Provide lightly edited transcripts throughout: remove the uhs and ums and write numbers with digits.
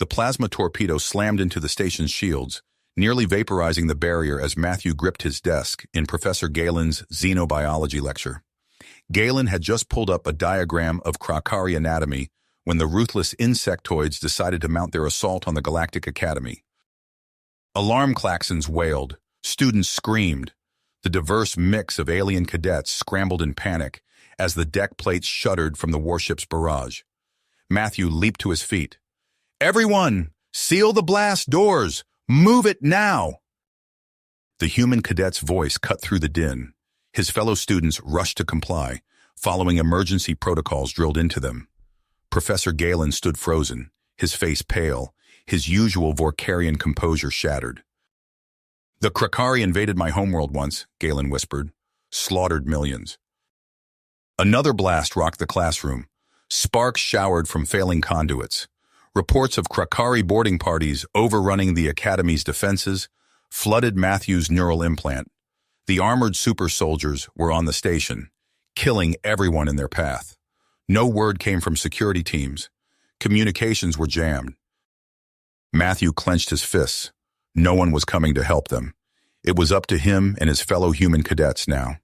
The plasma torpedo slammed into the station's shields, nearly vaporizing the barrier as Matthew gripped his desk in Professor Galen's xenobiology lecture. Galen had just pulled up a diagram of Krakari anatomy when the ruthless insectoids decided to mount their assault on the Galactic Academy. Alarm klaxons wailed, students screamed. The diverse mix of alien cadets scrambled in panic as the deck plates shuddered from the warship's barrage. Matthew leaped to his feet. "Everyone, seal the blast doors! Move it now!" The human cadet's voice cut through the din. His fellow students rushed to comply, following emergency protocols drilled into them. Professor Galen stood frozen, his face pale, his usual Vorkarian composure shattered. "The Krakari invaded my homeworld once," Galen whispered. "Slaughtered millions." Another blast rocked the classroom. Sparks showered from failing conduits. Reports of Krakari boarding parties overrunning the Academy's defenses flooded Matthew's neural implant. The armored super soldiers were on the station, killing everyone in their path. No word came from security teams. Communications were jammed. Matthew clenched his fists. No one was coming to help them. It was up to him and his fellow human cadets now.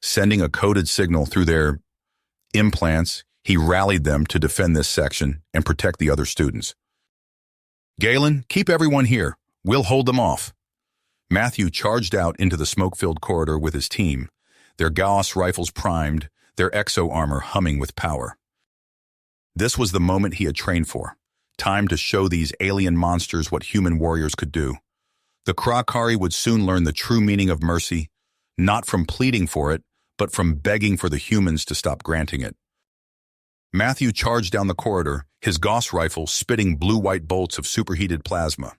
Sending a coded signal through their implants, he rallied them to defend this section and protect the other students. "Galen, keep everyone here. We'll hold them off." Matthew charged out into the smoke-filled corridor with his team, their Gauss rifles primed, their exo-armor humming with power. This was the moment he had trained for. Time to show these alien monsters what human warriors could do. The Krakari would soon learn the true meaning of mercy, not from pleading for it, but from begging for the humans to stop granting it. Matthew charged down the corridor, his Gauss rifle spitting blue-white bolts of superheated plasma.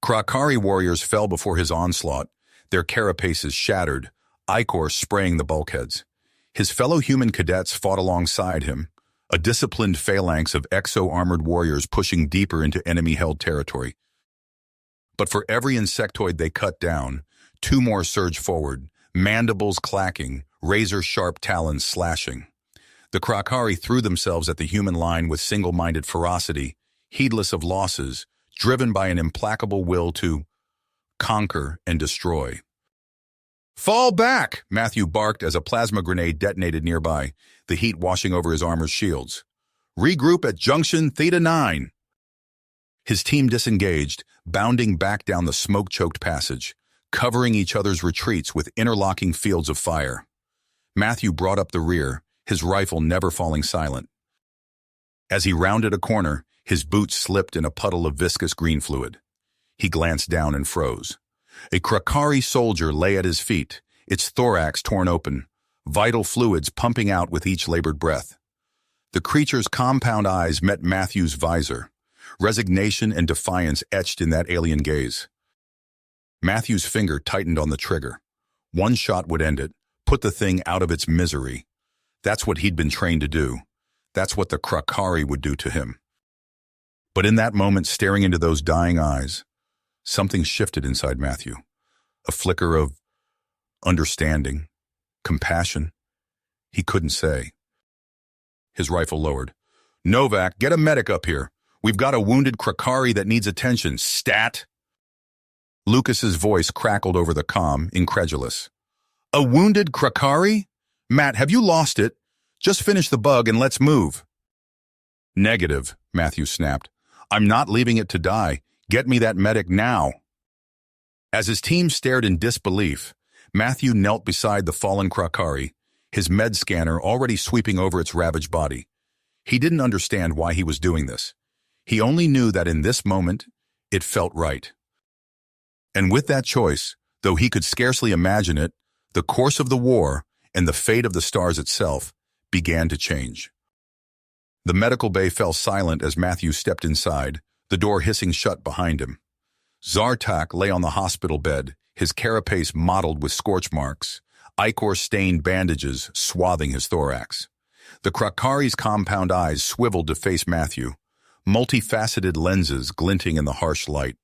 Krakari warriors fell before his onslaught, their carapaces shattered, ichor spraying the bulkheads. His fellow human cadets fought alongside him, a disciplined phalanx of exo-armored warriors pushing deeper into enemy-held territory. But for every insectoid they cut down, two more surged forward, mandibles clacking, razor-sharp talons slashing. The Krakari threw themselves at the human line with single-minded ferocity, heedless of losses, driven by an implacable will to conquer and destroy. "Fall back!" Matthew barked as a plasma grenade detonated nearby, the heat washing over his armor's shields. "Regroup at Junction Theta 9. His team disengaged, bounding back down the smoke-choked passage, covering each other's retreats with interlocking fields of fire. Matthew brought up the rear, his rifle never falling silent. As he rounded a corner, his boots slipped in a puddle of viscous green fluid. He glanced down and froze. A Krakari soldier lay at his feet, its thorax torn open, vital fluids pumping out with each labored breath. The creature's compound eyes met Matthew's visor, resignation and defiance etched in that alien gaze. Matthew's finger tightened on the trigger. One shot would end it, put the thing out of its misery. That's what he'd been trained to do. That's what the Krakari would do to him. But in that moment, staring into those dying eyes, something shifted inside Matthew. A flicker of understanding, compassion. He couldn't say. His rifle lowered. "Novak, get a medic up here. We've got a wounded Krakari that needs attention. Stat!" Lucas's voice crackled over the comm, incredulous. "A wounded Krakari? Matt, have you lost it? Just finish the bug and let's move." "Negative," Matthew snapped. "I'm not leaving it to die. Get me that medic now." As his team stared in disbelief, Matthew knelt beside the fallen Krakari, his med scanner already sweeping over its ravaged body. He didn't understand why he was doing this. He only knew that in this moment, it felt right. And with that choice, though he could scarcely imagine it, the course of the war and the fate of the stars itself began to change. The medical bay fell silent as Matthew stepped inside, the door hissing shut behind him. Zartak lay on the hospital bed, his carapace mottled with scorch marks, ichor-stained bandages swathing his thorax. The Krakari's compound eyes swiveled to face Matthew, multifaceted lenses glinting in the harsh light.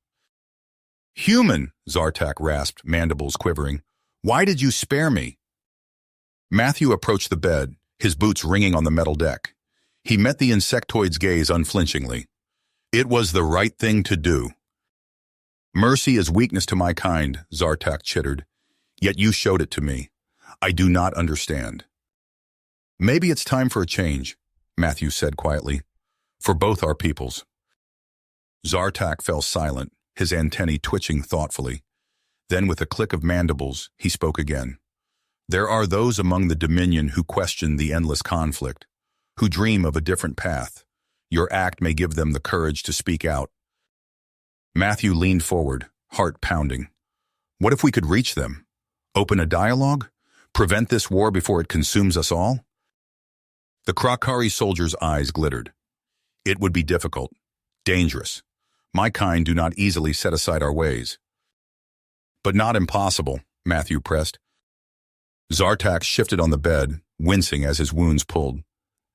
"Human," Zartak rasped, mandibles quivering. "Why did you spare me?" Matthew approached the bed, his boots ringing on the metal deck. He met the insectoid's gaze unflinchingly. It was the right thing to do. Mercy is weakness to my kind, Zartak chittered. Yet you showed it to me. I do not understand. Maybe it's time for a change, Matthew said quietly. For both our peoples. Zartak fell silent, his antennae twitching thoughtfully. Then with a click of mandibles, he spoke again. There are those among the Dominion who question the endless conflict, who dream of a different path. Your act may give them the courage to speak out. Matthew leaned forward, heart pounding. What if we could reach them? Open a dialogue? Prevent this war before it consumes us all? The Krakari soldier's eyes glittered. It would be difficult, dangerous. My kind do not easily set aside our ways. But not impossible, Matthew pressed. Zartak shifted on the bed, wincing as his wounds pulled.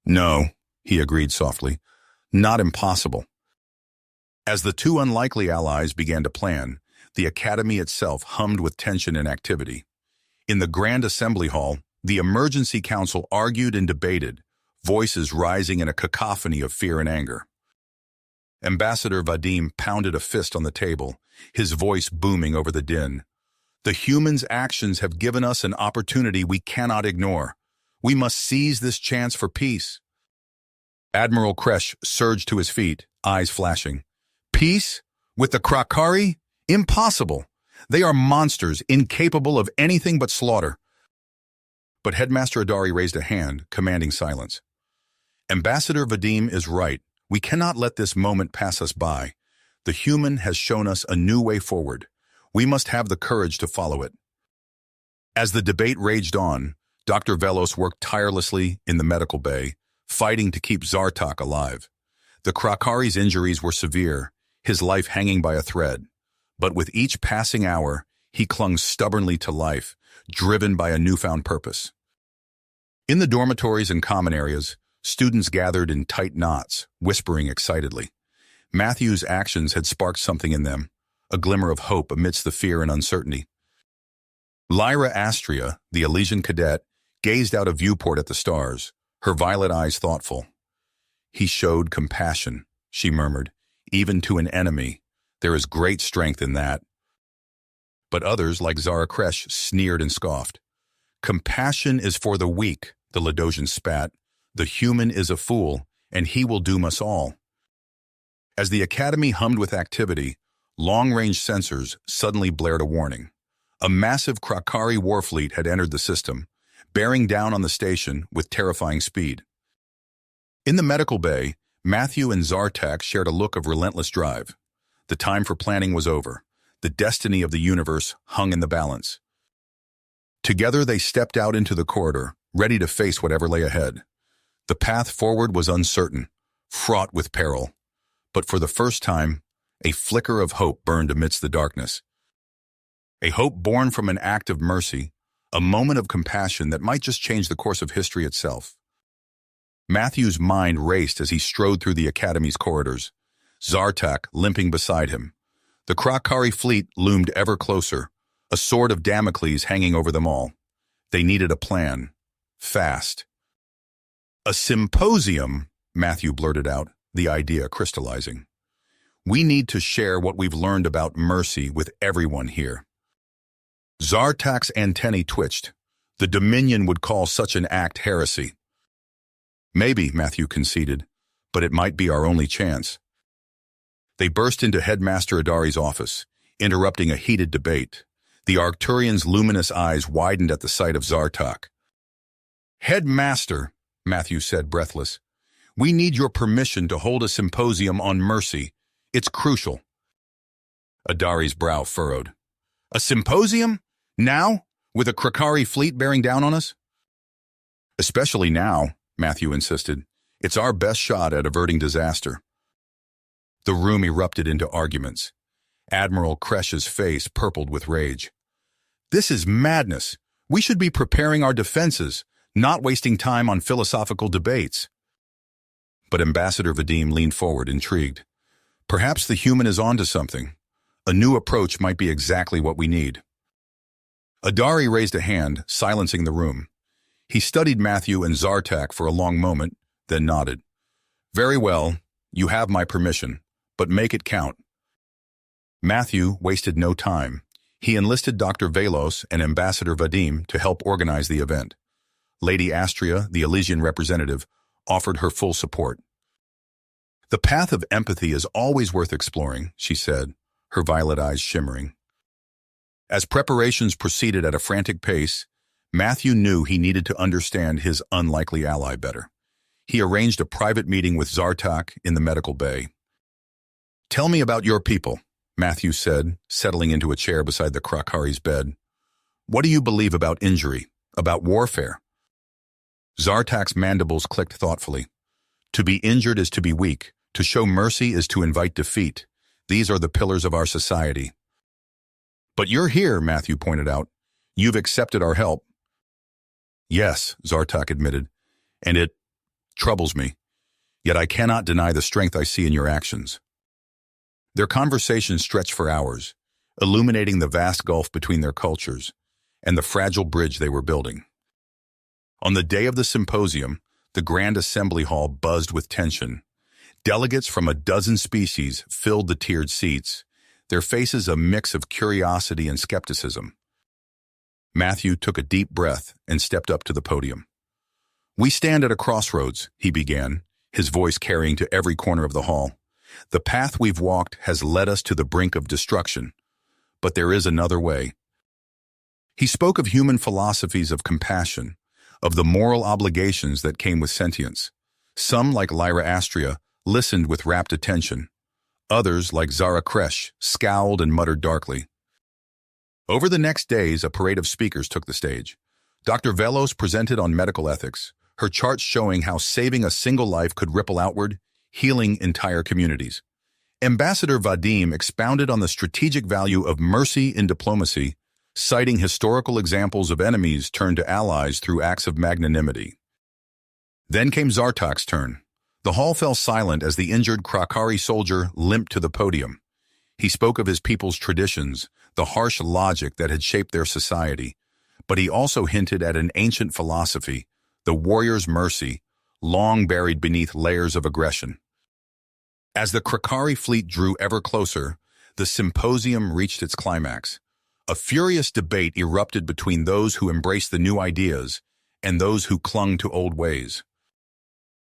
No, he agreed softly. Not impossible. As the two unlikely allies began to plan, the academy itself hummed with tension and activity. In the Grand Assembly Hall, the Emergency Council argued and debated, voices rising in a cacophony of fear and anger. Ambassador Vadim pounded a fist on the table, his voice booming over the din. The humans' actions have given us an opportunity we cannot ignore. We must seize this chance for peace. Admiral Kresh surged to his feet, eyes flashing. Peace? With the Krakari? Impossible. They are monsters, incapable of anything but slaughter. But Headmaster Adari raised a hand, commanding silence. Ambassador Vadim is right. We cannot let this moment pass us by. The human has shown us a new way forward. We must have the courage to follow it. As the debate raged on, Dr. Velos worked tirelessly in the medical bay, fighting to keep Zartak alive. The Krakari's injuries were severe, his life hanging by a thread. But with each passing hour, he clung stubbornly to life, driven by a newfound purpose. In the dormitories and common areas, students gathered in tight knots, whispering excitedly. Matthew's actions had sparked something in them, a glimmer of hope amidst the fear and uncertainty. Lyra Astria, the Elysian cadet, gazed out a viewport at the stars, her violet eyes thoughtful. He showed compassion, she murmured, even to an enemy. There is great strength in that. But others, like Zara Kresh, sneered and scoffed. Compassion is for the weak, the Ladosian spat. The human is a fool, and he will doom us all. As the academy hummed with activity, long-range sensors suddenly blared a warning. A massive Krakari warfleet had entered the system, bearing down on the station with terrifying speed. In the medical bay, Matthew and Zartak shared a look of relentless drive. The time for planning was over. The destiny of the universe hung in the balance. Together they stepped out into the corridor, ready to face whatever lay ahead. The path forward was uncertain, fraught with peril. But for the first time, a flicker of hope burned amidst the darkness. A hope born from an act of mercy, a moment of compassion that might just change the course of history itself. Matthew's mind raced as he strode through the academy's corridors, Zartak limping beside him. The Krakari fleet loomed ever closer, a sword of Damocles hanging over them all. They needed a plan. Fast. A symposium, Matthew blurted out, the idea crystallizing. We need to share what we've learned about mercy with everyone here. Zartak's antennae twitched. The Dominion would call such an act heresy. Maybe, Matthew conceded, but it might be our only chance. They burst into Headmaster Adari's office, interrupting a heated debate. The Arcturian's luminous eyes widened at the sight of Zartak. Headmaster, Matthew said, breathless, we need your permission to hold a symposium on mercy. It's crucial. Adari's brow furrowed. A symposium? Now? With a Krakari fleet bearing down on us? Especially now, Matthew insisted. It's our best shot at averting disaster. The room erupted into arguments. Admiral Kresh's face purpled with rage. This is madness. We should be preparing our defenses, not wasting time on philosophical debates. But Ambassador Vadim leaned forward, intrigued. Perhaps the human is onto something. A new approach might be exactly what we need. Adari raised a hand, silencing the room. He studied Matthew and Zartak for a long moment, then nodded. Very well, you have my permission, but make it count. Matthew wasted no time. He enlisted Dr. Velos and Ambassador Vadim to help organize the event. Lady Astria, the Elysian representative, offered her full support. "The path of empathy is always worth exploring," she said, her violet eyes shimmering. As preparations proceeded at a frantic pace, Matthew knew he needed to understand his unlikely ally better. He arranged a private meeting with Zartak in the medical bay. "Tell me about your people," Matthew said, settling into a chair beside the Krakari's bed. "What do you believe about injury, about warfare?" Zartak's mandibles clicked thoughtfully. "To be injured is to be weak. To show mercy is to invite defeat. These are the pillars of our society." "But you're here," Matthew pointed out. "You've accepted our help." "Yes," Zartak admitted, "and it troubles me. Yet I cannot deny the strength I see in your actions." Their conversation stretched for hours, illuminating the vast gulf between their cultures and the fragile bridge they were building. On the day of the symposium, the Grand Assembly Hall buzzed with tension. Delegates from a dozen species filled the tiered seats, their faces a mix of curiosity and skepticism. Matthew took a deep breath and stepped up to the podium. "We stand at a crossroads," he began, his voice carrying to every corner of the hall. "The path we've walked has led us to the brink of destruction, but there is another way." He spoke of human philosophies of compassion, of the moral obligations that came with sentience. Some, like Lyra Astria, listened with rapt attention. Others, like Zara Kresh, scowled and muttered darkly. Over the next days, a parade of speakers took the stage. Dr. Velos presented on medical ethics, her charts showing how saving a single life could ripple outward, healing entire communities. Ambassador Vadim expounded on the strategic value of mercy in diplomacy, citing historical examples of enemies turned to allies through acts of magnanimity. Then came Zartak's turn. The hall fell silent as the injured Krakari soldier limped to the podium. He spoke of his people's traditions, the harsh logic that had shaped their society, but he also hinted at an ancient philosophy, the warrior's mercy, long buried beneath layers of aggression. As the Krakari fleet drew ever closer, the symposium reached its climax. A furious debate erupted between those who embraced the new ideas and those who clung to old ways.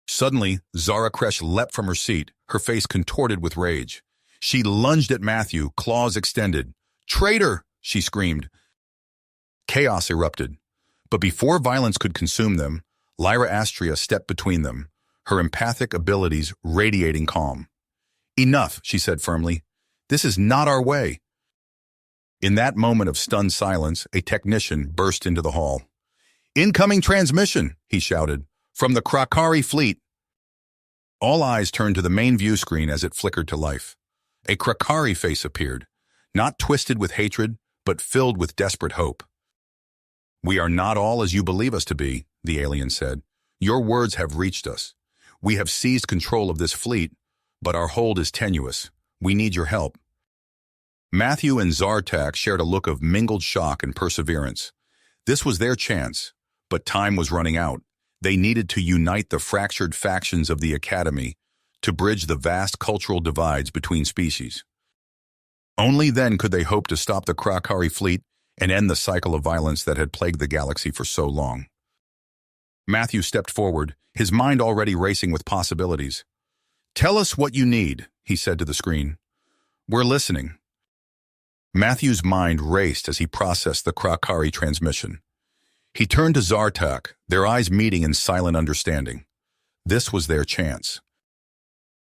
Suddenly, Zara Kresh leapt from her seat, her face contorted with rage. She lunged at Matthew, claws extended. "Traitor!" she screamed. Chaos erupted, but before violence could consume them, Lyra Astria stepped between them, her empathic abilities radiating calm. "Enough," she said firmly. "This is not our way." In that moment of stunned silence, a technician burst into the hall. "Incoming transmission," he shouted, "from the Krakari fleet." All eyes turned to the main view screen as it flickered to life. A Krakari face appeared, not twisted with hatred, but filled with desperate hope. "We are not all as you believe us to be," the alien said. "Your words have reached us. We have seized control of this fleet, but our hold is tenuous. We need your help." Matthew and Zartak shared a look of mingled shock and perseverance. This was their chance, but time was running out. They needed to unite the fractured factions of the Academy to bridge the vast cultural divides between species. Only then could they hope to stop the Krakari fleet and end the cycle of violence that had plagued the galaxy for so long. Matthew stepped forward, his mind already racing with possibilities. "Tell us what you need," he said to the screen. "We're listening." Matthew's mind raced as he processed the Krakari transmission. He turned to Zartak, their eyes meeting in silent understanding. This was their chance.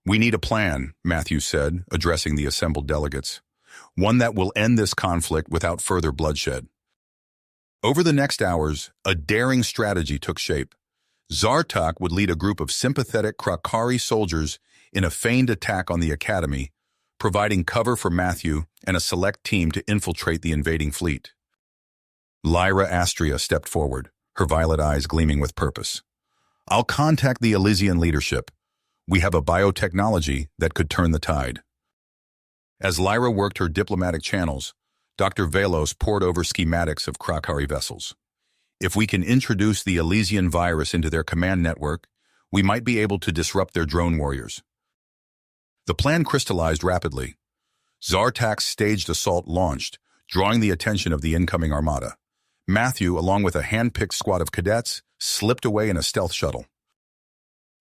"We need a plan," Matthew said, addressing the assembled delegates. "One that will end this conflict without further bloodshed." Over the next hours, a daring strategy took shape. Zartak would lead a group of sympathetic Krakari soldiers in a feigned attack on the Academy, providing cover for Matthew and a select team to infiltrate the invading fleet. Lyra Astria stepped forward, her violet eyes gleaming with purpose. "I'll contact the Elysian leadership. We have a biotechnology that could turn the tide." As Lyra worked her diplomatic channels, Dr. Velos poured over schematics of Krakari vessels. "If we can introduce the Elysian virus into their command network, we might be able to disrupt their drone warriors." The plan crystallized rapidly. Zartak's staged assault launched, drawing the attention of the incoming armada. Matthew, along with a hand-picked squad of cadets, slipped away in a stealth shuttle.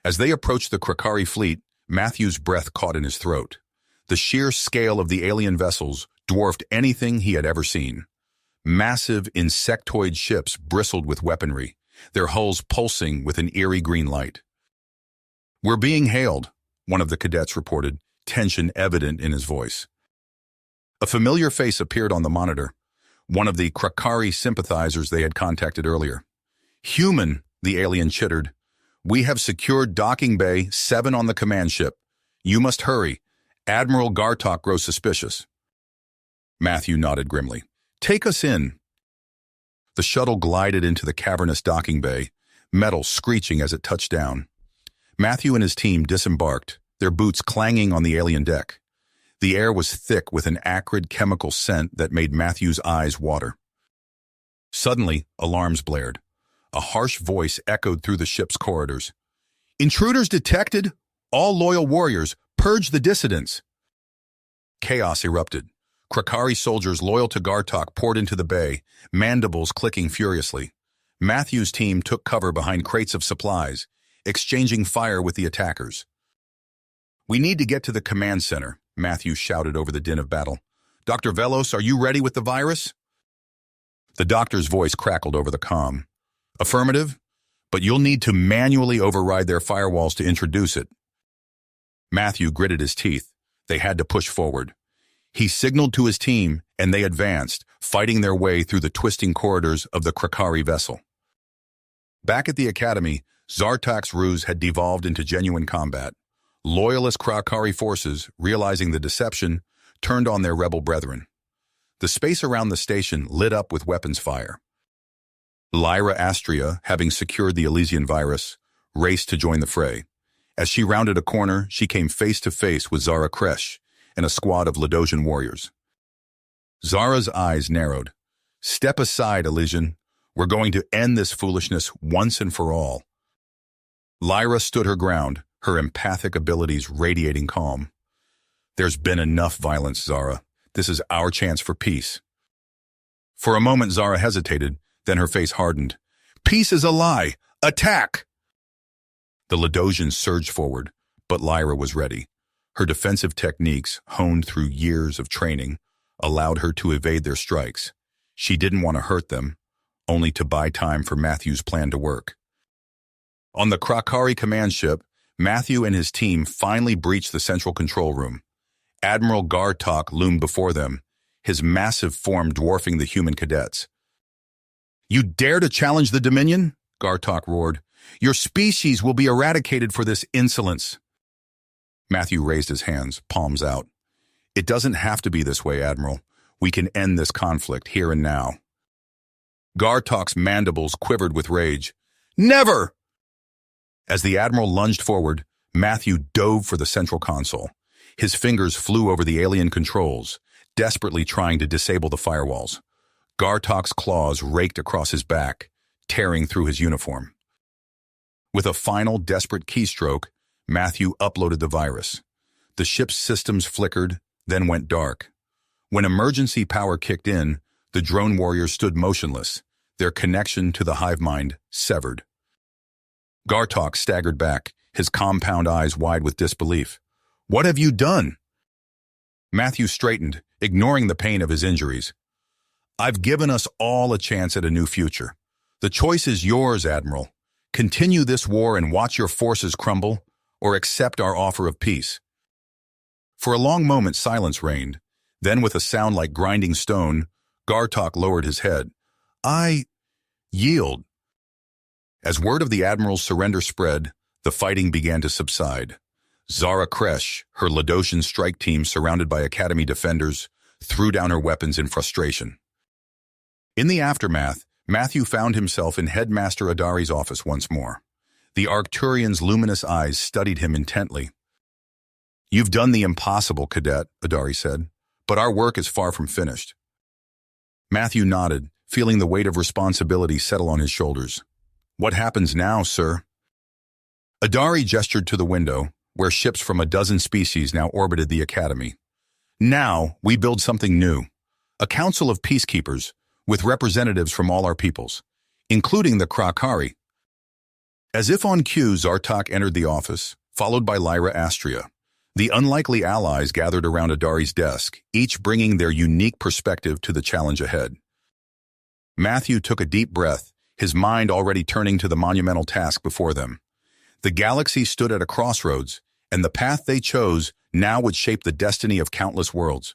As they approached the Krakari fleet, Matthew's breath caught in his throat. The sheer scale of the alien vessels dwarfed anything he had ever seen. Massive insectoid ships bristled with weaponry, their hulls pulsing with an eerie green light. "We're being hailed," one of the cadets reported, tension evident in his voice. A familiar face appeared on the monitor, one of the Krakari sympathizers they had contacted earlier. "Human," the alien chittered. "We have secured docking bay 7 on the command ship. You must hurry. Admiral Gartok grows suspicious." Matthew nodded grimly. "Take us in." The shuttle glided into the cavernous docking bay, metal screeching as it touched down. Matthew and his team disembarked, their boots clanging on the alien deck. The air was thick with an acrid chemical scent that made Matthew's eyes water. Suddenly, alarms blared. A harsh voice echoed through the ship's corridors. "Intruders detected! All loyal warriors, purge the dissidents!" Chaos erupted. Krakari soldiers loyal to Gartok poured into the bay, mandibles clicking furiously. Matthew's team took cover behind crates of supplies, exchanging fire with the attackers. "We need to get to the command center," Matthew shouted over the din of battle. "Dr. Velos, are you ready with the virus?" The doctor's voice crackled over the comm. "Affirmative, but you'll need to manually override their firewalls to introduce it." Matthew gritted his teeth. They had to push forward. He signaled to his team, and they advanced, fighting their way through the twisting corridors of the Krakari vessel. Back at the academy, Zartak's ruse had devolved into genuine combat. Loyalist Krakari forces, realizing the deception, turned on their rebel brethren. The space around the station lit up with weapons fire. Lyra Astria, having secured the Elysian virus, raced to join the fray. As she rounded a corner, she came face to face with Zara Kresh and a squad of Ladosian warriors. Zara's eyes narrowed. "Step aside, Elysian. We're going to end this foolishness once and for all." Lyra stood her ground, her empathic abilities radiating calm. "There's been enough violence, Zara. This is our chance for peace." For a moment, Zara hesitated, then her face hardened. "Peace is a lie! Attack!" The Ladosians surged forward, but Lyra was ready. Her defensive techniques, honed through years of training, allowed her to evade their strikes. She didn't want to hurt them, only to buy time for Matthew's plan to work. On the Krakari command ship, Matthew and his team finally breached the central control room. Admiral Gartok loomed before them, his massive form dwarfing the human cadets. "You dare to challenge the Dominion?" Gartok roared. "Your species will be eradicated for this insolence." Matthew raised his hands, palms out. "It doesn't have to be this way, Admiral. We can end this conflict here and now." Gartok's mandibles quivered with rage. "Never!" As the Admiral lunged forward, Matthew dove for the central console. His fingers flew over the alien controls, desperately trying to disable the firewalls. Gartok's claws raked across his back, tearing through his uniform. With a final, desperate keystroke, Matthew uploaded the virus. The ship's systems flickered, then went dark. When emergency power kicked in, the drone warriors stood motionless, their connection to the hive mind severed. Gartok staggered back, his compound eyes wide with disbelief. "What have you done?" Matthew straightened, ignoring the pain of his injuries. "I've given us all a chance at a new future. The choice is yours, Admiral. Continue this war and watch your forces crumble, or accept our offer of peace." For a long moment, silence reigned. Then, with a sound like grinding stone, Gartok lowered his head. "I yield." As word of the Admiral's surrender spread, the fighting began to subside. Zara Kresh, her Ladosian strike team surrounded by Academy defenders, threw down her weapons in frustration. In the aftermath, Matthew found himself in Headmaster Adari's office once more. The Arcturian's luminous eyes studied him intently. "You've done the impossible, Cadet," Adari said, "but our work is far from finished." Matthew nodded, feeling the weight of responsibility settle on his shoulders. "What happens now, sir?" Adari gestured to the window, where ships from a dozen species now orbited the Academy. Now, we build something new. A council of peacekeepers, with representatives from all our peoples, including the Krakari. As if on cue, Zartok entered the office, followed by Lyra Astria. The unlikely allies gathered around Adari's desk, each bringing their unique perspective to the challenge ahead. Matthew took a deep breath, his mind already turning to the monumental task before them. The galaxy stood at a crossroads, and the path they chose now would shape the destiny of countless worlds.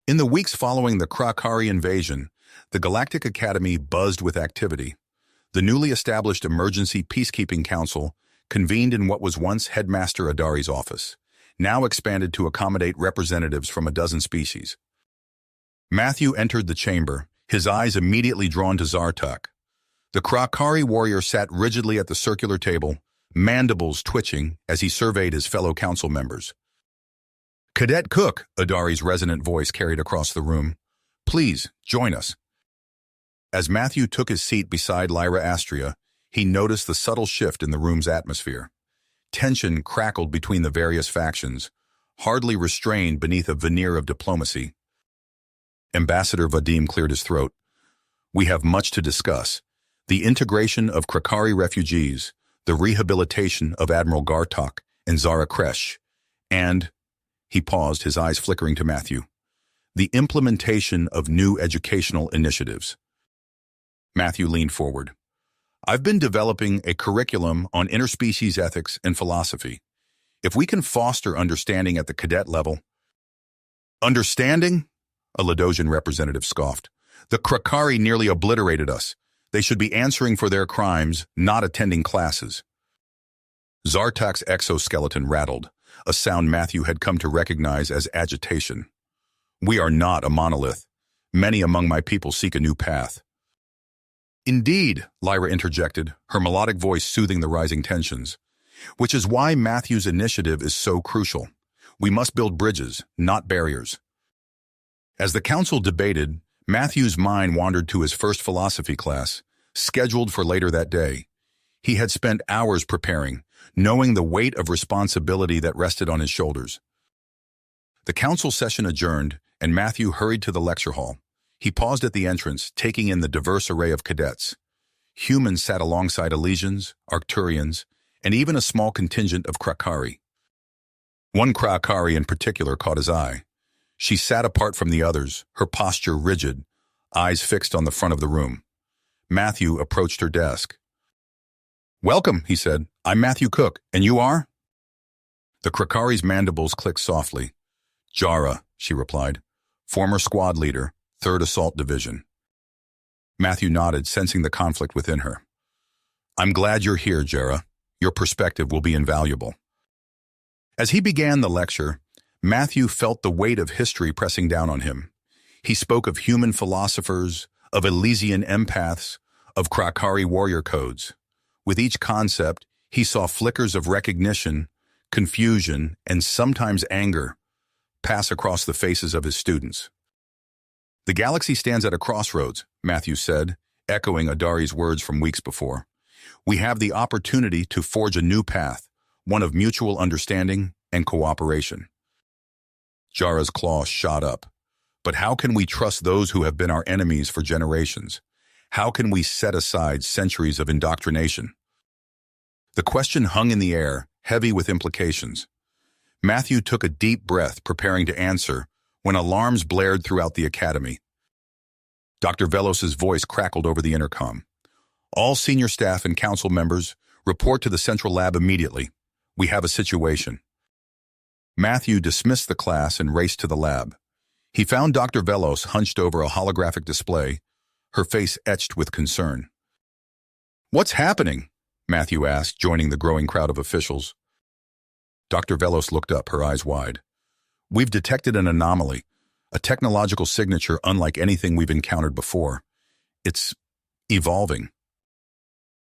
In the weeks following the Krakari invasion, the Galactic Academy buzzed with activity. The newly established Emergency Peacekeeping Council convened in what was once Headmaster Adari's office, now expanded to accommodate representatives from a dozen species. Matthew entered the chamber, his eyes immediately drawn to Zartok. The Krakari warrior sat rigidly at the circular table, mandibles twitching as he surveyed his fellow council members. "Cadet Cook," Adari's resonant voice carried across the room. "Please, join us." As Matthew took his seat beside Lyra Astria, he noticed the subtle shift in the room's atmosphere. Tension crackled between the various factions, hardly restrained beneath a veneer of diplomacy. Ambassador Vadim cleared his throat. "We have much to discuss. The integration of Krakari refugees, the rehabilitation of Admiral Gartok and Zara Kresh, and," he paused, his eyes flickering to Matthew, "the implementation of new educational initiatives." Matthew leaned forward. "I've been developing a curriculum on interspecies ethics and philosophy. If we can foster understanding at the cadet level—" "Understanding?" a Ladosian representative scoffed. "The Krakari nearly obliterated us. They should be answering for their crimes, not attending classes." Zartok's exoskeleton rattled, a sound Matthew had come to recognize as agitation. "We are not a monolith. Many among my people seek a new path." "Indeed," Lyra interjected, her melodic voice soothing the rising tensions. "Which is why Matthew's initiative is so crucial. We must build bridges, not barriers." As the council debated, Matthew's mind wandered to his first philosophy class, scheduled for later that day. He had spent hours preparing, knowing the weight of responsibility that rested on his shoulders. The council session adjourned, and Matthew hurried to the lecture hall. He paused at the entrance, taking in the diverse array of cadets. Humans sat alongside Elysians, Arcturians, and even a small contingent of Krakari. One Krakari in particular caught his eye. She sat apart from the others, her posture rigid, eyes fixed on the front of the room. Matthew approached her desk. "Welcome," he said. "I'm Matthew Cook, and you are?" The Krakari's mandibles clicked softly. "Jara," she replied. "Former squad leader, 3rd Assault Division." Matthew nodded, sensing the conflict within her. "I'm glad you're here, Jara. Your perspective will be invaluable." As he began the lecture, Matthew felt the weight of history pressing down on him. He spoke of human philosophers, of Elysian empaths, of Krakari warrior codes. With each concept, he saw flickers of recognition, confusion, and sometimes anger pass across the faces of his students. "The galaxy stands at a crossroads," Matthew said, echoing Adari's words from weeks before. "We have the opportunity to forge a new path, one of mutual understanding and cooperation." Jara's claw shot up. "But how can we trust those who have been our enemies for generations? How can we set aside centuries of indoctrination?" The question hung in the air, heavy with implications. Matthew took a deep breath, preparing to answer, when alarms blared throughout the academy. Dr. Velos's voice crackled over the intercom. "All senior staff and council members, report to the central lab immediately. We have a situation." Matthew dismissed the class and raced to the lab. He found Dr. Velos hunched over a holographic display, her face etched with concern. "What's happening?" Matthew asked, joining the growing crowd of officials. Dr. Velos looked up, her eyes wide. "We've detected an anomaly, a technological signature unlike anything we've encountered before. It's evolving."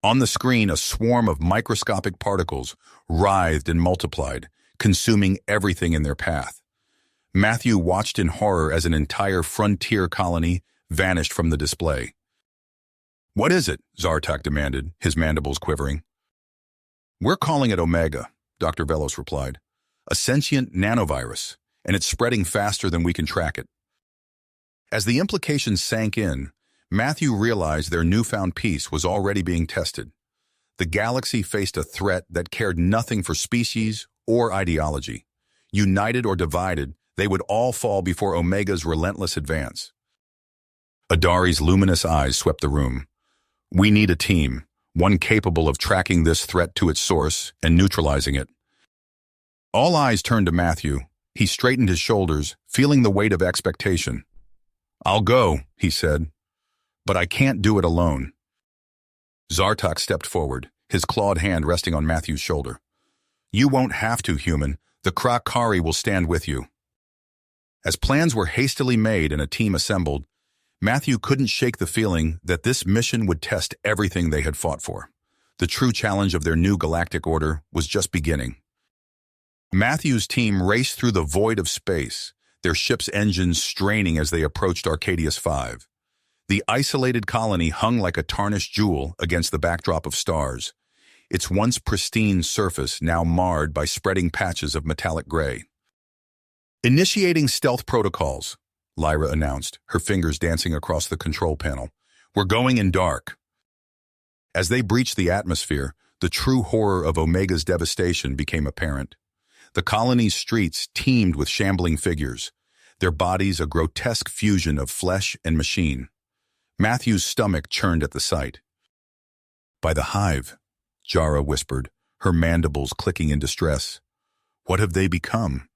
On the screen, a swarm of microscopic particles writhed and multiplied, consuming everything in their path. Matthew watched in horror as an entire frontier colony vanished from the display. "What is it?" Zartok demanded, his mandibles quivering. "We're calling it Omega. Dr. Velos replied. A sentient nanovirus, and it's spreading faster than we can track it. As the implications sank in, Matthew realized their newfound peace was already being tested. The galaxy faced a threat that cared nothing for species or ideology. United or divided, they would all fall before Omega's relentless advance. Adari's luminous eyes swept the room. We need a team, one capable of tracking this threat to its source and neutralizing it. All eyes turned to Matthew. He straightened his shoulders, feeling the weight of expectation. I'll go, he said, but I can't do it alone. Zartok stepped forward, his clawed hand resting on Matthew's shoulder. You won't have to, human. The Krakari will stand with you. As plans were hastily made and a team assembled, Matthew couldn't shake the feeling that this mission would test everything they had fought for. The true challenge of their new galactic order was just beginning. Matthew's team raced through the void of space, their ship's engines straining as they approached Arcadius 5. The isolated colony hung like a tarnished jewel against the backdrop of stars, its once pristine surface now marred by spreading patches of metallic gray. Initiating stealth protocols, Lyra announced, her fingers dancing across the control panel. We're going in dark. As they breached the atmosphere, the true horror of Omega's devastation became apparent. The colony's streets teemed with shambling figures, their bodies a grotesque fusion of flesh and machine. Matthew's stomach churned at the sight. By the hive, Jara whispered, her mandibles clicking in distress. What have they become?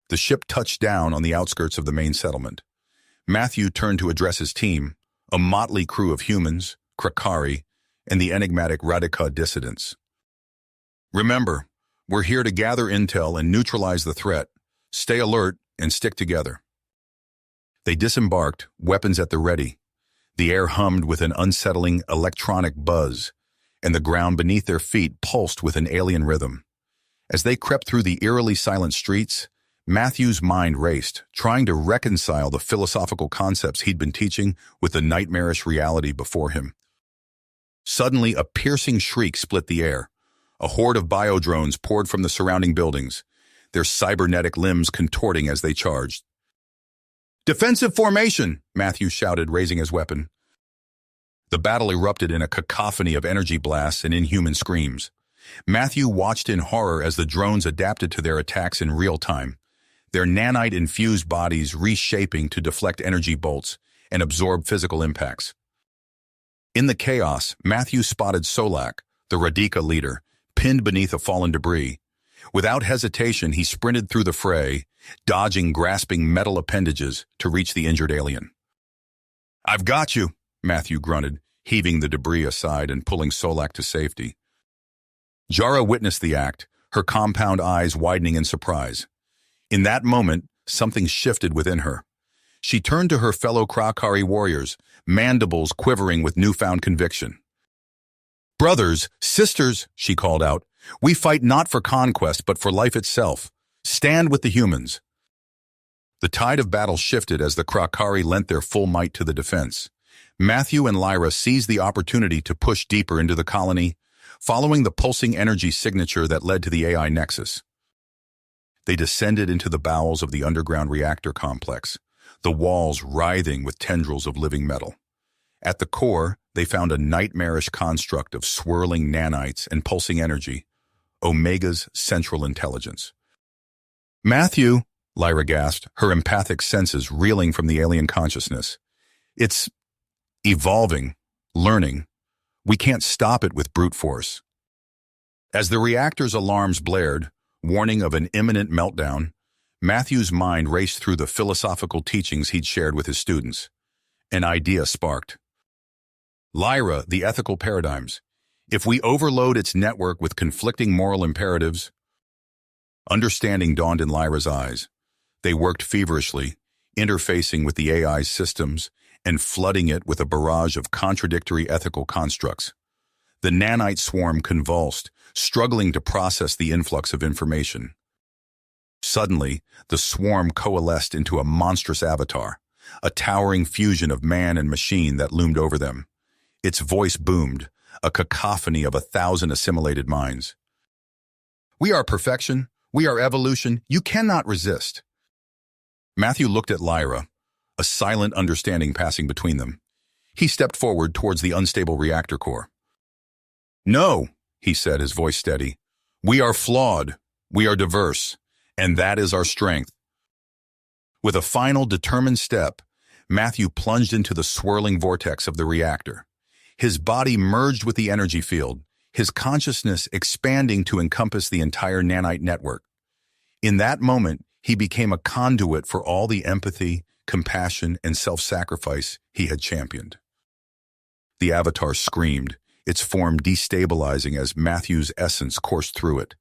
The ship touched down on the outskirts of the main settlement. Matthew turned to address his team, a motley crew of humans, Krakari, and the enigmatic Radika dissidents. Remember, we're here to gather intel and neutralize the threat. Stay alert and stick together. They disembarked, weapons at the ready. The air hummed with an unsettling electronic buzz, and the ground beneath their feet pulsed with an alien rhythm. As they crept through the eerily silent streets, Matthew's mind raced, trying to reconcile the philosophical concepts he'd been teaching with the nightmarish reality before him. Suddenly, a piercing shriek split the air. A horde of biodrones poured from the surrounding buildings, their cybernetic limbs contorting as they charged. Defensive formation, Matthew shouted, raising his weapon. The battle erupted in a cacophony of energy blasts and inhuman screams. Matthew watched in horror as the drones adapted to their attacks in real time, their nanite-infused bodies reshaping to deflect energy bolts and absorb physical impacts. In the chaos, Matthew spotted Solak, the Radika leader, pinned beneath a fallen debris. Without hesitation, he sprinted through the fray, dodging grasping metal appendages to reach the injured alien. I've got you, Matthew grunted, heaving the debris aside and pulling Solak to safety. Jara witnessed the act, her compound eyes widening in surprise. In that moment, something shifted within her. She turned to her fellow Krakari warriors, mandibles quivering with newfound conviction. Brothers, sisters, she called out, we fight not for conquest but for life itself. Stand with the humans. The tide of battle shifted as the Krakari lent their full might to the defense. Matthew and Lyra seized the opportunity to push deeper into the colony, following the pulsing energy signature that led to the AI nexus. They descended into the bowels of the underground reactor complex, the walls writhing with tendrils of living metal. At the core, they found a nightmarish construct of swirling nanites and pulsing energy, Omega's central intelligence. Matthew, Lyra gasped, her empathic senses reeling from the alien consciousness. It's evolving, learning. We can't stop it with brute force. As the reactor's alarms blared, warning of an imminent meltdown, Matthew's mind raced through the philosophical teachings he'd shared with his students. An idea sparked. Lyra, the ethical paradigms. If we overload its network with conflicting moral imperatives, understanding dawned in Lyra's eyes. They worked feverishly, interfacing with the AI's systems and flooding it with a barrage of contradictory ethical constructs. The nanite swarm convulsed, struggling to process the influx of information. Suddenly, the swarm coalesced into a monstrous avatar, a towering fusion of man and machine that loomed over them. Its voice boomed, a cacophony of 1,000 assimilated minds. We are perfection. We are evolution. You cannot resist. Matthew looked at Lyra, a silent understanding passing between them. He stepped forward towards the unstable reactor core. No, he said, his voice steady. We are flawed. We are diverse. And that is our strength. With a final, determined step, Matthew plunged into the swirling vortex of the reactor. His body merged with the energy field, his consciousness expanding to encompass the entire nanite network. In that moment, he became a conduit for all the empathy, compassion, and self-sacrifice he had championed. The avatar screamed, its form destabilizing as Matthew's essence coursed through it.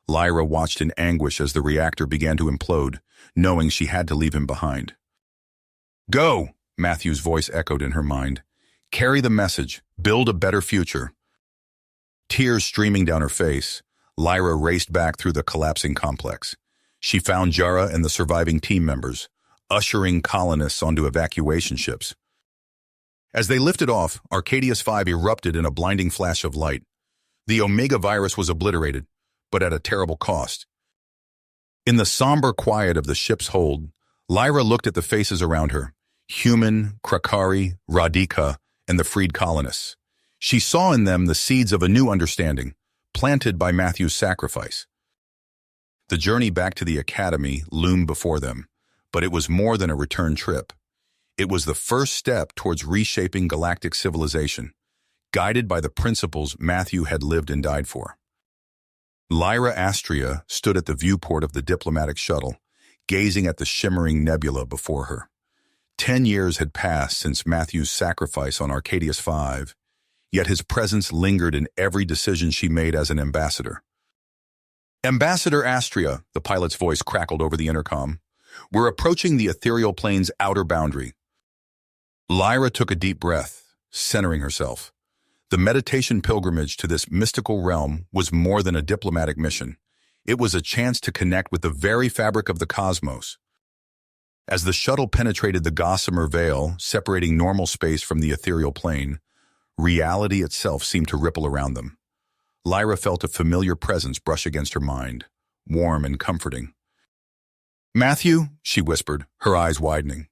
Lyra watched in anguish as the reactor began to implode, knowing she had to leave him behind. Go, Matthew's voice echoed in her mind. Carry the message, build a better future. Tears streaming down her face, Lyra raced back through the collapsing complex. She found Jara and the surviving team members, ushering colonists onto evacuation ships. As they lifted off, Arcadius 5 erupted in a blinding flash of light. The Omega virus was obliterated, but at a terrible cost. In the somber quiet of the ship's hold, Lyra looked at the faces around her, human, Krakari, Radika, and the freed colonists. She saw in them the seeds of a new understanding, planted by Matthew's sacrifice. The journey back to the academy loomed before them, but it was more than a return trip. It was the first step towards reshaping galactic civilization, guided by the principles Matthew had lived and died for. Lyra Astria stood at the viewport of the diplomatic shuttle, gazing at the shimmering nebula before her. 10 years had passed since Matthew's sacrifice on Arcadius 5, yet his presence lingered in every decision she made as an ambassador. Ambassador Astria, the pilot's voice crackled over the intercom. We're approaching the ethereal plane's outer boundary. Lyra took a deep breath, centering herself. The meditation pilgrimage to this mystical realm was more than a diplomatic mission. It was a chance to connect with the very fabric of the cosmos. As the shuttle penetrated the gossamer veil, separating normal space from the ethereal plane, reality itself seemed to ripple around them. Lyra felt a familiar presence brush against her mind, warm and comforting. Matthew, she whispered, her eyes widening.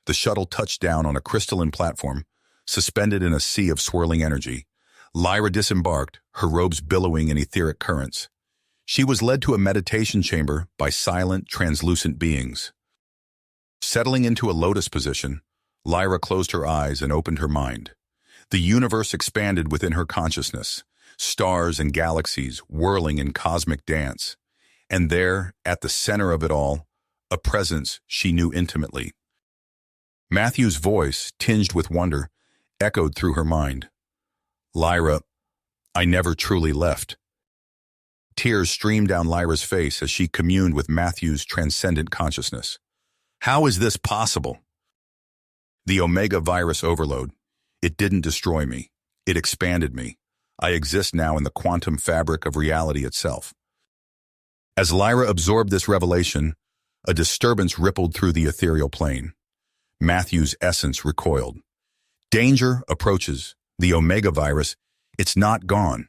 The shuttle touched down on a crystalline platform, suspended in a sea of swirling energy. Lyra disembarked, her robes billowing in etheric currents. She was led to a meditation chamber by silent, translucent beings. Settling into a lotus position, Lyra closed her eyes and opened her mind. The universe expanded within her consciousness, stars and galaxies whirling in cosmic dance. And there, at the center of it all, a presence she knew intimately. Matthew's voice, tinged with wonder, echoed through her mind. Lyra, I never truly left. Tears streamed down Lyra's face as she communed with Matthew's transcendent consciousness. How is this possible? The Omega virus overload. It didn't destroy me. It expanded me. I exist now in the quantum fabric of reality itself. As Lyra absorbed this revelation, a disturbance rippled through the ethereal plane. Matthew's essence recoiled. Danger approaches. The Omega virus, it's not gone.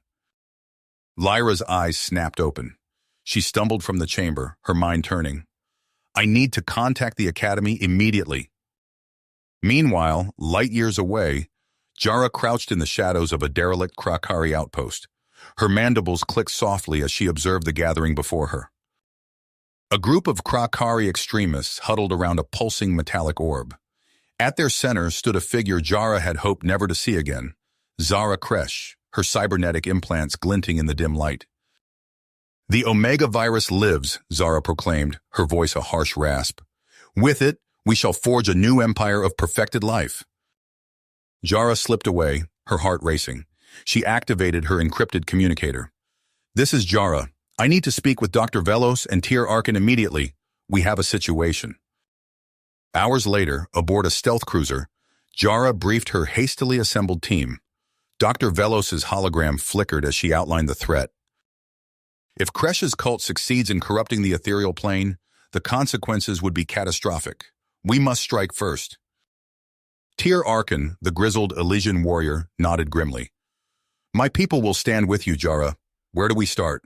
Lyra's eyes snapped open. She stumbled from the chamber, her mind turning. I need to contact the academy immediately. Meanwhile, light years away, Jara crouched in the shadows of a derelict Krakari outpost. Her mandibles clicked softly as she observed the gathering before her. A group of Krakari extremists huddled around a pulsing metallic orb. At their center stood a figure Jara had hoped never to see again, Zara Kresh, her cybernetic implants glinting in the dim light. The Omega virus lives, Zara proclaimed, her voice a harsh rasp. With it, we shall forge a new empire of perfected life. Jara slipped away, her heart racing. She activated her encrypted communicator. This is Jara. I need to speak with Dr. Velos and Tyr Arkin immediately. We have a situation. Hours later, aboard a stealth cruiser, Jara briefed her hastily assembled team. Dr. Velos's hologram flickered as she outlined the threat. If Kresh's cult succeeds in corrupting the ethereal plane, the consequences would be catastrophic. We must strike first. Tyr Arkin, the grizzled Elysian warrior, nodded grimly. My people will stand with you, Jara. Where do we start?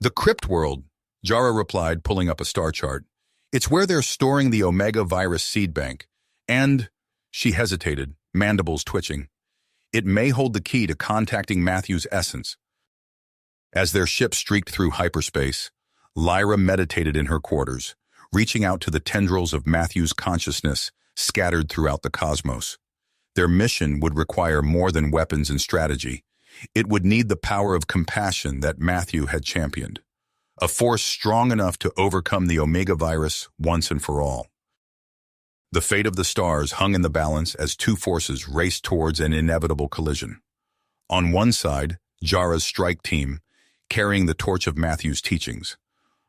The crypt world, Jara replied, pulling up a star chart. It's where they're storing the Omega virus seed bank. And, she hesitated, mandibles twitching. It may hold the key to contacting Matthew's essence. As their ship streaked through hyperspace, Lyra meditated in her quarters, reaching out to the tendrils of Matthew's consciousness scattered throughout the cosmos. Their mission would require more than weapons and strategy. It would need the power of compassion that Matthew had championed, a force strong enough to overcome the Omega virus once and for all. The fate of the stars hung in the balance as two forces raced towards an inevitable collision. On one side, Jara's strike team, carrying the torch of Matthew's teachings.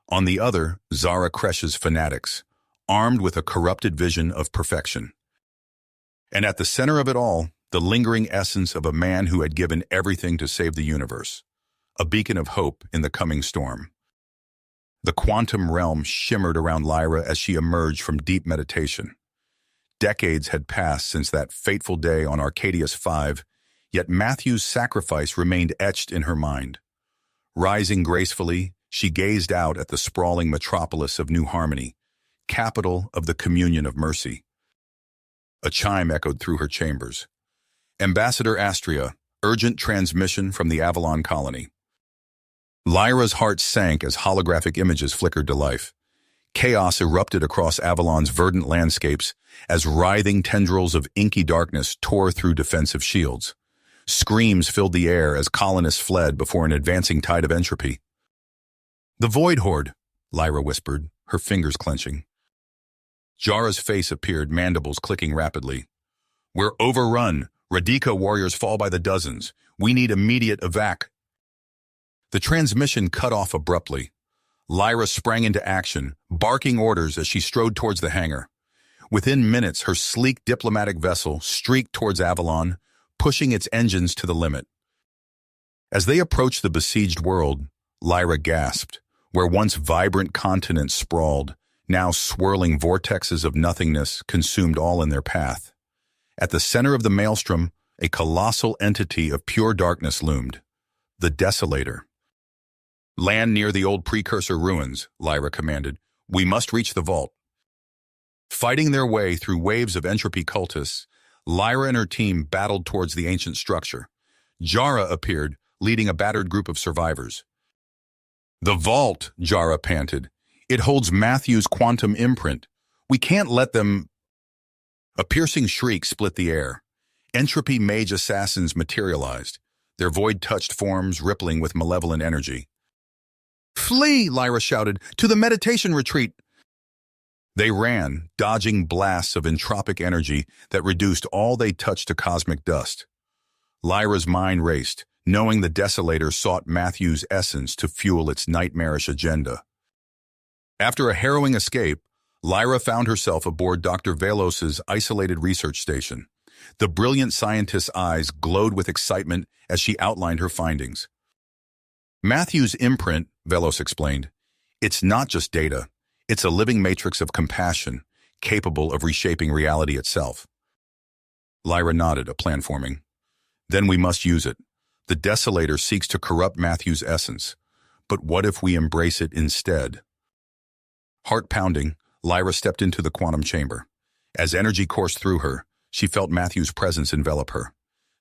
On the other, Zara Kresh's fanatics, armed with a corrupted vision of perfection. And at the center of it all, the lingering essence of a man who had given everything to save the universe, a beacon of hope in the coming storm. The quantum realm shimmered around Lyra as she emerged from deep meditation. Decades had passed since that fateful day on Arcadius 5, yet Matthew's sacrifice remained etched in her mind. Rising gracefully, she gazed out at the sprawling metropolis of New Harmony, capital of the Communion of Mercy. A chime echoed through her chambers. Ambassador Astria, urgent transmission from the Avalon colony. Lyra's heart sank as holographic images flickered to life. Chaos erupted across Avalon's verdant landscapes as writhing tendrils of inky darkness tore through defensive shields. Screams filled the air as colonists fled before an advancing tide of entropy. "The Void Horde," Lyra whispered, her fingers clenching. Jara's face appeared, mandibles clicking rapidly. "We're overrun. Radika warriors fall by the dozens. We need immediate evac." The transmission cut off abruptly. Lyra sprang into action, barking orders as she strode towards the hangar. Within minutes, her sleek diplomatic vessel streaked towards Avalon, pushing its engines to the limit. As they approached the besieged world, Lyra gasped. Where once vibrant continents sprawled, now swirling vortexes of nothingness consumed all in their path. At the center of the maelstrom, a colossal entity of pure darkness loomed. The Desolator. "Land near the old precursor ruins," Lyra commanded. "We must reach the vault." Fighting their way through waves of entropy cultists, Lyra and her team battled towards the ancient structure. Jara appeared, leading a battered group of survivors. "The vault," Jara panted. "It holds Matthew's quantum imprint. We can't let them—" A piercing shriek split the air. Entropy mage assassins materialized, their void-touched forms rippling with malevolent energy. "Flee!" Lyra shouted. "To the meditation retreat!" They ran, dodging blasts of entropic energy that reduced all they touched to cosmic dust. Lyra's mind raced, knowing the Desolator sought Matthew's essence to fuel its nightmarish agenda. After a harrowing escape, Lyra found herself aboard Dr. Velos's isolated research station. The brilliant scientist's eyes glowed with excitement as she outlined her findings. "Matthew's imprint," Velos explained, "it's not just data. It's a living matrix of compassion, capable of reshaping reality itself." Lyra nodded, a plan forming. "Then we must use it. The Desolator seeks to corrupt Matthew's essence. But what if we embrace it instead?" Heart pounding, Lyra stepped into the quantum chamber. As energy coursed through her, she felt Matthew's presence envelop her.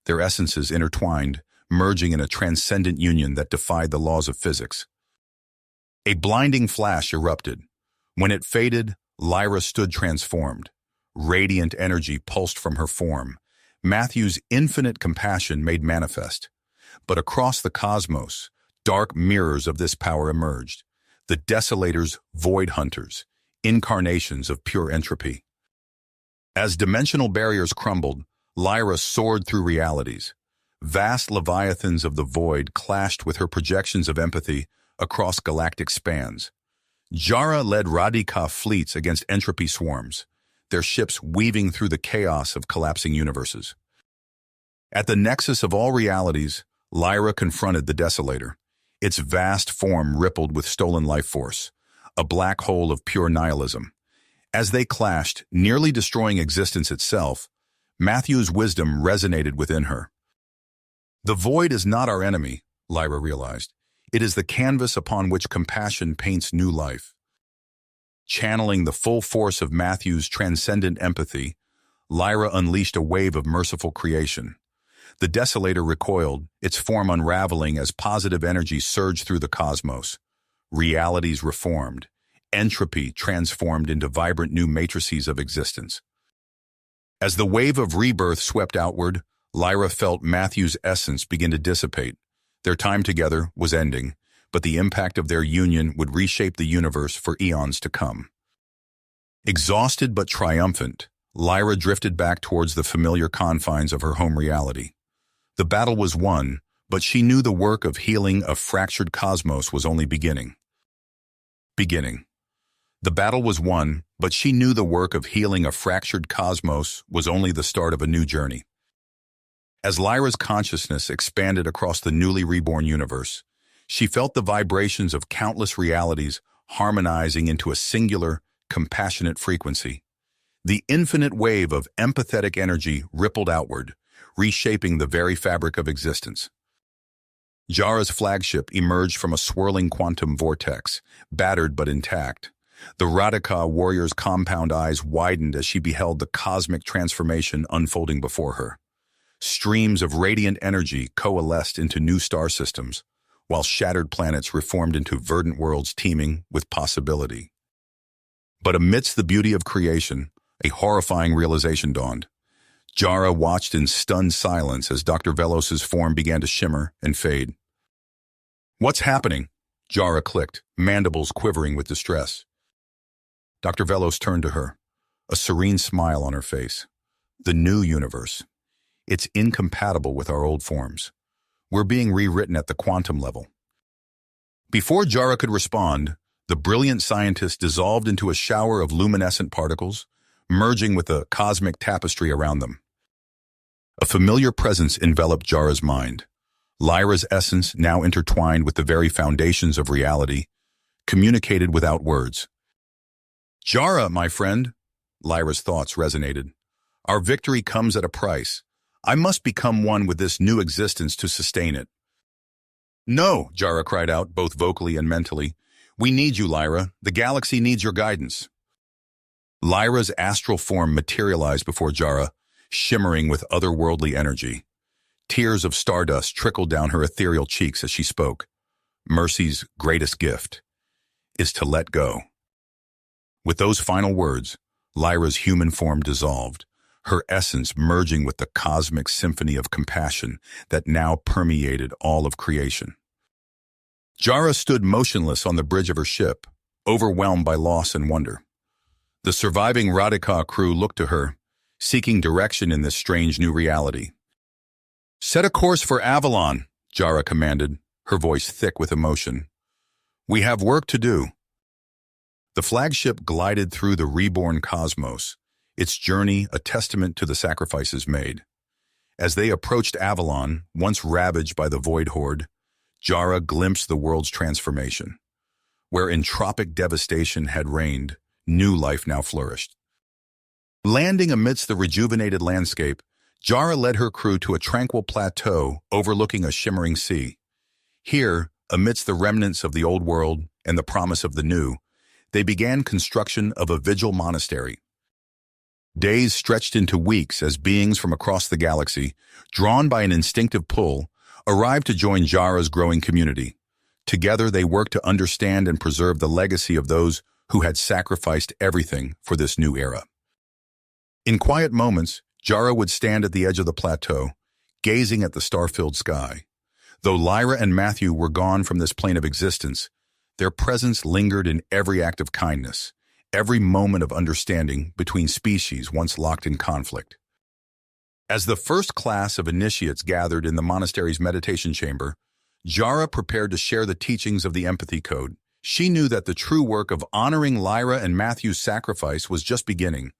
Their essences intertwined, merging in a transcendent union that defied the laws of physics. A blinding flash erupted. When it faded, Lyra stood transformed. Radiant energy pulsed from her form. Matthew's infinite compassion made manifest. But across the cosmos, dark mirrors of this power emerged. The Desolator's void hunters, incarnations of pure entropy. As dimensional barriers crumbled, Lyra soared through realities. Vast leviathans of the void clashed with her projections of empathy across galactic spans. Jara led Radika fleets against entropy swarms, their ships weaving through the chaos of collapsing universes. At the nexus of all realities, Lyra confronted the Desolator. Its vast form rippled with stolen life force, a black hole of pure nihilism. As they clashed, nearly destroying existence itself, Matthew's wisdom resonated within her. The void is not our enemy, Lyra realized. It is the canvas upon which compassion paints new life. Channeling the full force of Matthew's transcendent empathy, Lyra unleashed a wave of merciful creation. The desolator recoiled, its form unraveling as positive energy surged through the cosmos. Realities reformed, entropy transformed into vibrant new matrices of existence. As the wave of rebirth swept outward, Lyra felt Matthew's essence begin to dissipate. Their time together was ending, but the impact of their union would reshape the universe for eons to come. Exhausted but triumphant, Lyra drifted back towards the familiar confines of her home reality. The battle was won, but she knew the work of healing a fractured cosmos was only beginning. The battle was won, but she knew the work of healing a fractured cosmos was only the start of a new journey. As Lyra's consciousness expanded across the newly reborn universe, she felt the vibrations of countless realities harmonizing into a singular, compassionate frequency. The infinite wave of empathetic energy rippled outward, reshaping the very fabric of existence. Jara's flagship emerged from a swirling quantum vortex, battered but intact. The Radika warrior's compound eyes widened as she beheld the cosmic transformation unfolding before her. Streams of radiant energy coalesced into new star systems, while shattered planets reformed into verdant worlds teeming with possibility. But amidst the beauty of creation, a horrifying realization dawned. Jara watched in stunned silence as Dr. Velos's form began to shimmer and fade. "What's happening?" Jara clicked, mandibles quivering with distress. Dr. Velos turned to her, a serene smile on her face. "The new universe. It's incompatible with our old forms. We're being rewritten at the quantum level." Before Jara could respond, the brilliant scientist dissolved into a shower of luminescent particles, merging with the cosmic tapestry around them. A familiar presence enveloped Jara's mind. Lyra's essence, now intertwined with the very foundations of reality, communicated without words. "Jara, my friend," Lyra's thoughts resonated. "Our victory comes at a price. I must become one with this new existence to sustain it." "No," Jara cried out, both vocally and mentally. "We need you, Lyra. The galaxy needs your guidance." Lyra's astral form materialized before Jara, shimmering with otherworldly energy. Tears of stardust trickled down her ethereal cheeks as she spoke. "Mercy's greatest gift is to let go." With those final words, Lyra's human form dissolved, her essence merging with the cosmic symphony of compassion that now permeated all of creation. Jara stood motionless on the bridge of her ship, overwhelmed by loss and wonder. The surviving Radika crew looked to her, seeking direction in this strange new reality. "Set a course for Avalon," Jara commanded, her voice thick with emotion. "We have work to do." The flagship glided through the reborn cosmos, its journey a testament to the sacrifices made. As they approached Avalon, once ravaged by the Void Horde, Jara glimpsed the world's transformation. Where entropic devastation had reigned, new life now flourished. Landing amidst the rejuvenated landscape, Jara led her crew to a tranquil plateau overlooking a shimmering sea. Here, amidst the remnants of the old world and the promise of the new, they began construction of a vigil monastery. Days stretched into weeks as beings from across the galaxy, drawn by an instinctive pull, arrived to join Jara's growing community. Together they worked to understand and preserve the legacy of those who had sacrificed everything for this new era. In quiet moments, Jara would stand at the edge of the plateau, gazing at the star-filled sky. Though Lyra and Matthew were gone from this plane of existence, their presence lingered in every act of kindness, every moment of understanding between species once locked in conflict. As the first class of initiates gathered in the monastery's meditation chamber, Jara prepared to share the teachings of the Empathy Code. She knew that the true work of honoring Lyra and Matthew's sacrifice was just beginning,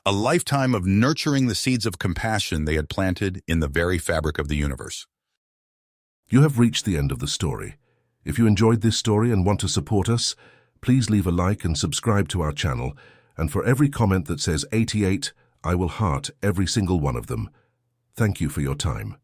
a lifetime of nurturing the seeds of compassion they had planted in the very fabric of the universe. You have reached the end of the story. If you enjoyed this story and want to support us, please leave a like and subscribe to our channel, and for every comment that says 88, I will heart every single one of them. Thank you for your time.